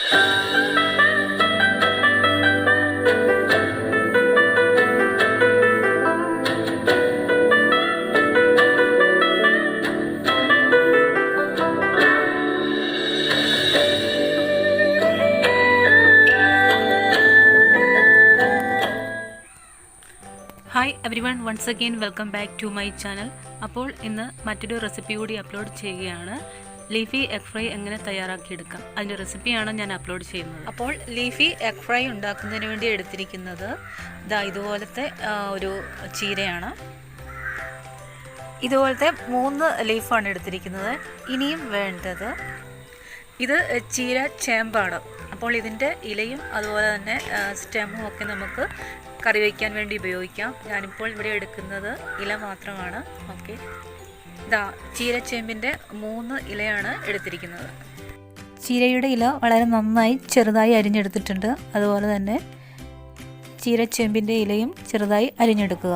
Hi everyone, once again welcome back to my channel. അപ്പോൾ ഇന്ന് മറ്റൊരു റെസിപ്പി കൂടി അപ്ലോഡ് ചെയ്യുകയാണ്. ലീഫി എഗ് ഫ്രൈ എങ്ങനെ തയ്യാറാക്കിയെടുക്കാം, അതിൻ്റെ റെസിപ്പിയാണ് ഞാൻ അപ്ലോഡ് ചെയ്യുന്നത്. അപ്പോൾ ലീഫി എഗ് ഫ്രൈ ഉണ്ടാക്കുന്നതിന് വേണ്ടി എടുത്തിരിക്കുന്നത് ഇതുപോലത്തെ ഒരു ചീരയാണ്. ഇതുപോലത്തെ 3 ലീഫാണ് എടുത്തിരിക്കുന്നത്. ഇനിയും വേണ്ടത് ഇത് ചീര ചേമ്പാണ്. അപ്പോൾ ഇതിൻ്റെ ഇലയും അതുപോലെ തന്നെ സ്റ്റെമ്മും ഒക്കെ നമുക്ക് കറി വയ്ക്കാൻ വേണ്ടി ഉപയോഗിക്കാം. ഞാനിപ്പോൾ ഇവിടെ എടുക്കുന്നത് ഇല മാത്രമാണ്. ഓക്കെ, ചീരച്ചേമ്പിൻ്റെ 3 ഇലയാണ് എടുത്തിരിക്കുന്നത്. ചീരയുടെ ഇല വളരെ നന്നായി ചെറുതായി അരിഞ്ഞെടുത്തിട്ടുണ്ട്. അതുപോലെ തന്നെ ചീരച്ചേമ്പിൻ്റെ ഇലയും ചെറുതായി അരിഞ്ഞെടുക്കുക.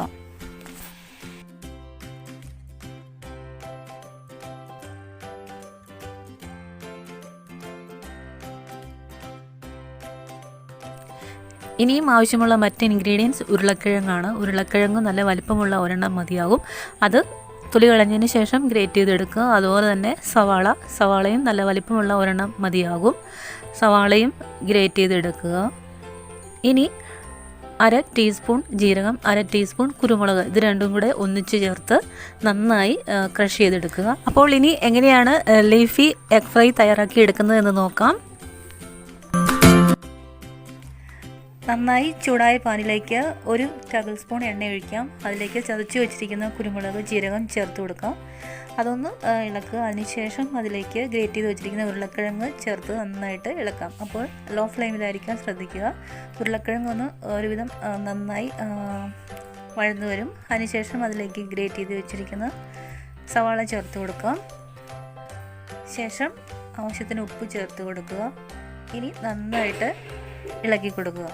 ഇനിയും ആവശ്യമുള്ള മറ്റ് ഇൻഗ്രീഡിയൻസ് ഉരുളക്കിഴങ്ങാണ്. ഉരുളക്കിഴങ്ങ് നല്ല വലിപ്പമുള്ള ഒരെണ്ണം മതിയാകും. അത് തൊലി കളഞ്ഞതിന് ശേഷം ഗ്രേറ്റ് ചെയ്തെടുക്കുക. അതുപോലെ തന്നെ സവാളയും നല്ല വലിപ്പമുള്ള ഒരെണ്ണം മതിയാകും. സവാളയും ഗ്രേറ്റ് ചെയ്തെടുക്കുക. ഇനി 1/2 ടീസ്പൂൺ ജീരകം, 1/2 ടീസ്പൂൺ കുരുമുളക്, ഇത് രണ്ടും കൂടെ ഒന്നിച്ച് ചേർത്ത് നന്നായി ക്രഷ് ചെയ്തെടുക്കുക. അപ്പോൾ ഇനി എങ്ങനെയാണ് ലീഫി എഗ് ഫ്രൈ തയ്യാറാക്കി എടുക്കുന്നത് എന്ന് നോക്കാം. നന്നായി ചൂടായ പാനിലേക്ക് 1 ടേബിൾ സ്പൂൺ എണ്ണ ഒഴിക്കാം. അതിലേക്ക് ചതച്ച് വെച്ചിരിക്കുന്ന കുരുമുളക്, ജീരകം ചേർത്ത് കൊടുക്കാം. അതൊന്ന് ഇളക്കുക. അതിനുശേഷം അതിലേക്ക് ഗ്രേറ്റ് ചെയ്ത് വെച്ചിരിക്കുന്ന ഉരുളക്കിഴങ്ങ് ചേർത്ത് നന്നായിട്ട് ഇളക്കാം. അപ്പോൾ ലോ ഫ്ലെയിമിലായിരിക്കാൻ ശ്രദ്ധിക്കുക. ഉരുളക്കിഴങ്ങ് ഒന്ന് ഒരുവിധം നന്നായി വഴന്നു വരും. അതിനുശേഷം അതിലേക്ക് ഗ്രേറ്റ് ചെയ്ത് വെച്ചിരിക്കുന്ന സവാള ചേർത്ത് കൊടുക്കാം. ശേഷം ആവശ്യത്തിന് ഉപ്പ് ചേർത്ത് കൊടുക്കുക. ഇനി നന്നായിട്ട് ഇളക്കി കൊടുക്കുക.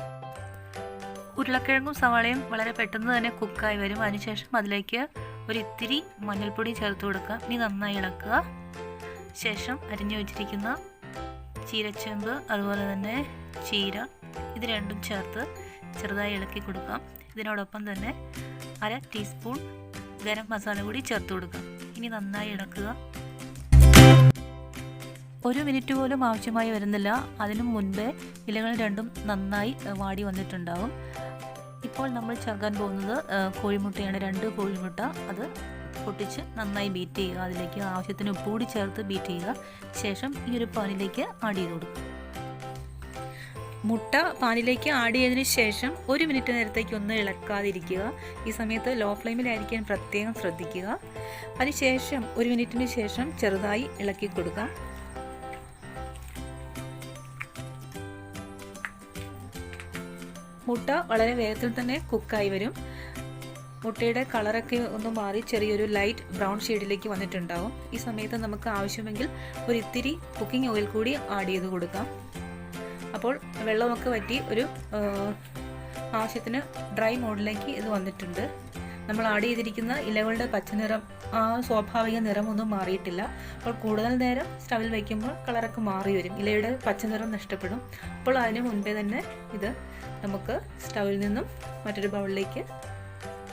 ഉരുളക്കിഴങ്ങും സവാളയും വളരെ പെട്ടെന്ന് തന്നെ കുക്കായി വരും. അതിനുശേഷം അതിലേക്ക് ഇത്തിരി മഞ്ഞൾപ്പൊടി ചേർത്ത് കൊടുക്കുക. ഇനി നന്നായി ഇളക്കുക. ശേഷം അരിഞ്ഞു വെച്ചിരിക്കുന്ന ചീരച്ചേമ്പ് അതുപോലെ തന്നെ ചീര, ഇത് രണ്ടും ചേർത്ത് ചെറുതായി ഇളക്കി കൊടുക്കാം. ഇതിനോടൊപ്പം തന്നെ 1/2 ടീസ്പൂൺ ഗരം മസാല കൂടി ചേർത്ത് കൊടുക്കാം. ഇനി നന്നായി ഇളക്കുക. 1 മിനിറ്റ് പോലും ആവശ്യമായി വരുന്നില്ല. അതിനു മുൻപേ ഇലകൾ രണ്ടും നന്നായി വാടി വന്നിട്ടുണ്ടാകും. ഇപ്പോൾ നമ്മൾ ചേർക്കാൻ പോകുന്നത് കോഴിമുട്ടയാണ്. 2 കോഴിമുട്ട അത് പൊട്ടിച്ച് നന്നായി ബീറ്റ് ചെയ്യുക. അതിലേക്ക് ആവശ്യത്തിന് ഉപ്പ് കൂടി ചേർത്ത് ബീറ്റ് ചെയ്യുക. ശേഷം ഈ ഒരു പാനിലേക്ക് ആഡ് ചെയ്ത് കൊടുക്കുക. മുട്ട പാനിലേക്ക് ആഡ് ചെയ്തതിന് ശേഷം 1 മിനിറ്റ് നേരത്തേക്ക് ഒന്ന് ഇളക്കാതിരിക്കുക. ഈ സമയത്ത് ലോ ഫ്ലെയിമിലായിരിക്കാൻ പ്രത്യേകം ശ്രദ്ധിക്കുക. അതിനുശേഷം 1 മിനിറ്റിന് ശേഷം ചെറുതായി ഇളക്കി കൊടുക്കാം. മുട്ട വളരെ വേഗത്തിൽ തന്നെ കുക്കായി വരും. മുട്ടയുടെ കളറൊക്കെ ഒന്ന് മാറി ചെറിയൊരു ലൈറ്റ് ബ്രൗൺ ഷെയ്ഡിലേക്ക് വന്നിട്ടുണ്ടാവും. ഈ സമയത്ത് നമുക്ക് ആവശ്യമെങ്കിൽ ഇത്തിരി കുക്കിംഗ് ഓയിൽ കൂടി ആഡ് ചെയ്ത് കൊടുക്കാം. അപ്പോൾ വെള്ളമൊക്കെ വറ്റി ഒരു ആവശ്യത്തിന് ഡ്രൈ മോഡിലേക്ക് ഇത് വന്നിട്ടുണ്ട്. നമ്മൾ ആഡ് ചെയ്തിരിക്കുന്ന ഇലകളുടെ പച്ചനിറം ആ സ്വാഭാവിക നിറമൊന്നും മാറിയിട്ടില്ല. അപ്പോൾ കൂടുതൽ നേരം സ്റ്റവിൽ വയ്ക്കുമ്പോൾ കളറൊക്കെ മാറി വരും, ഇലയുടെ പച്ചനിറം നഷ്ടപ്പെടും. അപ്പോൾ അതിന് മുൻപേ തന്നെ ഇത് നമുക്ക് സ്റ്റവിൽ നിന്നും മറ്റൊരു ബൗളിലേക്ക്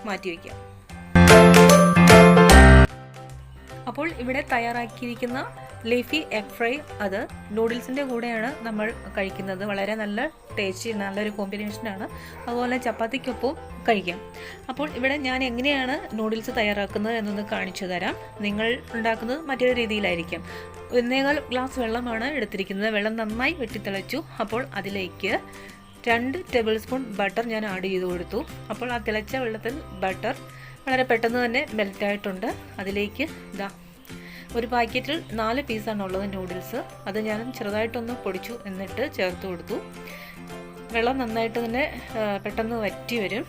മാറ്റി വയ്ക്കാം. അപ്പോൾ ഇവിടെ തയ്യാറാക്കിയിരിക്കുന്ന ലീഫി എഗ് ഫ്രൈ അത് നൂഡിൽസിൻ്റെ കൂടെയാണ് നമ്മൾ കഴിക്കുന്നത്. വളരെ നല്ല ടേസ്റ്റി, നല്ലൊരു കോമ്പിനേഷനാണ്. അതുപോലെ ചപ്പാത്തിക്കൊപ്പം കഴിക്കാം. അപ്പോൾ ഇവിടെ ഞാൻ എങ്ങനെയാണ് നൂഡിൽസ് തയ്യാറാക്കുന്നത് എന്നൊന്ന് കാണിച്ചു തരാം. നിങ്ങൾ ഉണ്ടാക്കുന്നത് മറ്റൊരു രീതിയിലായിരിക്കാം. 1.25 ഗ്ലാസ് വെള്ളമാണ് എടുത്തിരിക്കുന്നത്. വെള്ളം നന്നായി വെട്ടിത്തിളച്ചു. അപ്പോൾ അതിലേക്ക് 2 ടേബിൾ സ്പൂൺ ബട്ടർ ഞാൻ ആഡ് ചെയ്ത് കൊടുത്തു. അപ്പോൾ ആ തിളച്ച വെള്ളത്തിൽ ബട്ടർ വളരെ പെട്ടെന്ന് തന്നെ മെൽറ്റായിട്ടുണ്ട്. അതിലേക്ക് ഒരു പാക്കറ്റിൽ 4 പീസാണ് ഉള്ളത് നൂഡിൽസ്. അത് ഞാൻ ചെറുതായിട്ടൊന്ന് പൊടിച്ചു എന്നിട്ട് ചേർത്ത് കൊടുത്തു. വെള്ളം നന്നായിട്ട് തന്നെ പെട്ടെന്ന് വറ്റി വരും.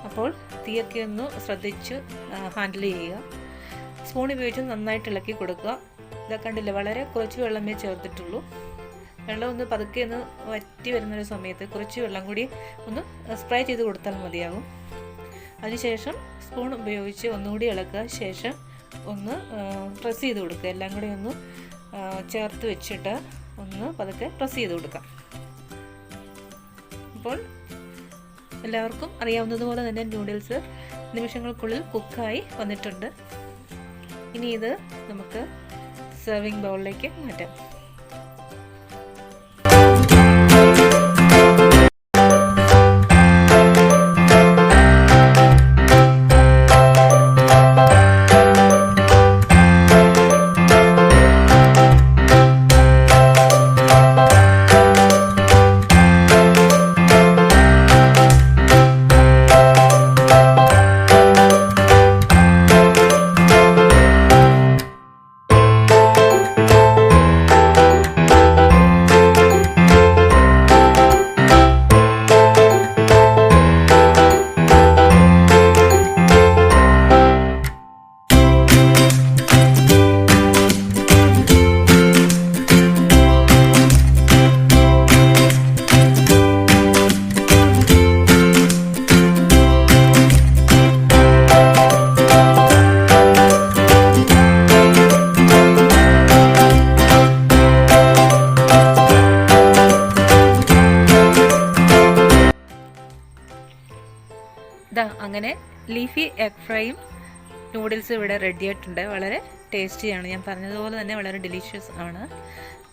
അപ്പോൾ തീയൊക്കെ ഒന്ന് ശ്രദ്ധിച്ച് ഹാൻഡിൽ ചെയ്യുക. സ്പൂൺ ഉപയോഗിച്ച് നന്നായിട്ട് ഇളക്കി കൊടുക്കുക. ഇതൊക്കെ കണ്ടില്ല, വളരെ കുറച്ച് വെള്ളമേ ചേർത്തിട്ടുള്ളൂ. വെള്ളം ഒന്ന് പതുക്കെ ഒന്ന് വറ്റി വരുന്നൊരു സമയത്ത് കുറച്ച് വെള്ളം കൂടി ഒന്ന് സ്പ്രേ ചെയ്ത് കൊടുത്താൽ മതിയാകും. അതിനുശേഷം സ്പൂൺ ഉപയോഗിച്ച് ഒന്നുകൂടി ഇളക്കുക. ശേഷം ഒന്ന് പ്രസ് ചെയ്ത് കൊടുക്കുക. എല്ലാം കൂടി ഒന്ന് ചേർത്ത് വെച്ചിട്ട് ഒന്ന് പതുക്കെ പ്രസ് ചെയ്ത് കൊടുക്കാം. അപ്പോൾ എല്ലാവർക്കും അറിയാവുന്നതുപോലെ തന്നെ നൂഡിൽസ് നിമിഷങ്ങൾക്കുള്ളിൽ കുക്കായി വന്നിട്ടുണ്ട്. ഇനി ഇത് നമുക്ക് സെർവിങ് ബൗളിലേക്ക് മാറ്റാം. അങ്ങനെ ലീഫി എഗ് ഫ്രൈയും നൂഡിൽസും ഇവിടെ റെഡി ആയിട്ടുണ്ട്. വളരെ ടേസ്റ്റിയാണ്. ഞാൻ പറഞ്ഞതുപോലെ തന്നെ വളരെ ഡെലീഷ്യസ് ആണ്.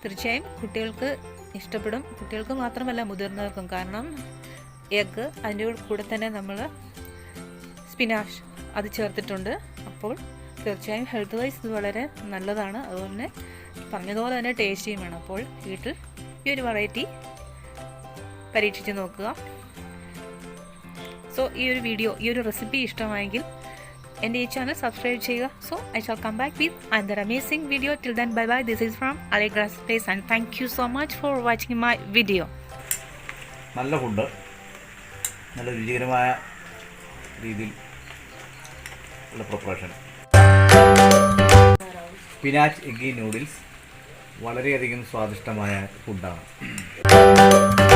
തീർച്ചയായും കുട്ടികൾക്ക് ഇഷ്ടപ്പെടും. കുട്ടികൾക്ക് മാത്രമല്ല മുതിർന്നവർക്കും. കാരണം എഗ്ഗ് അതിൻ്റെ കൂടെ തന്നെ നമ്മൾ സ്പിനാഷ് അത് ചേർത്തിട്ടുണ്ട്. അപ്പോൾ തീർച്ചയായും ഹെൽത്ത് വൈസ് ഇത് വളരെ നല്ലതാണ്. അതുപോലെ തന്നെ പറഞ്ഞതുപോലെ തന്നെ ടേസ്റ്റിയുമാണ്. അപ്പോൾ വീട്ടിൽ ഈ ഒരു വെറൈറ്റി പരീക്ഷിച്ച് നോക്കുക. സോ ഈ ഒരു വീഡിയോ, ഈ ഒരു റെസിപ്പി ഇഷ്ടമായെങ്കിൽ എൻ്റെ ഈ ചാനൽ സബ്സ്ക്രൈബ് ചെയ്യുക. So I shall come back with another amazing video. Till then bye bye. This is from Aligra's place and thank you so much for watching my video. നല്ല food, നല്ല രുചികരമായ രീതിയിൽ ഉള്ള preparation. Spinach eggy noodles വളരെയധികം സ്വാദിഷ്ടമായ ഫുഡാണ്.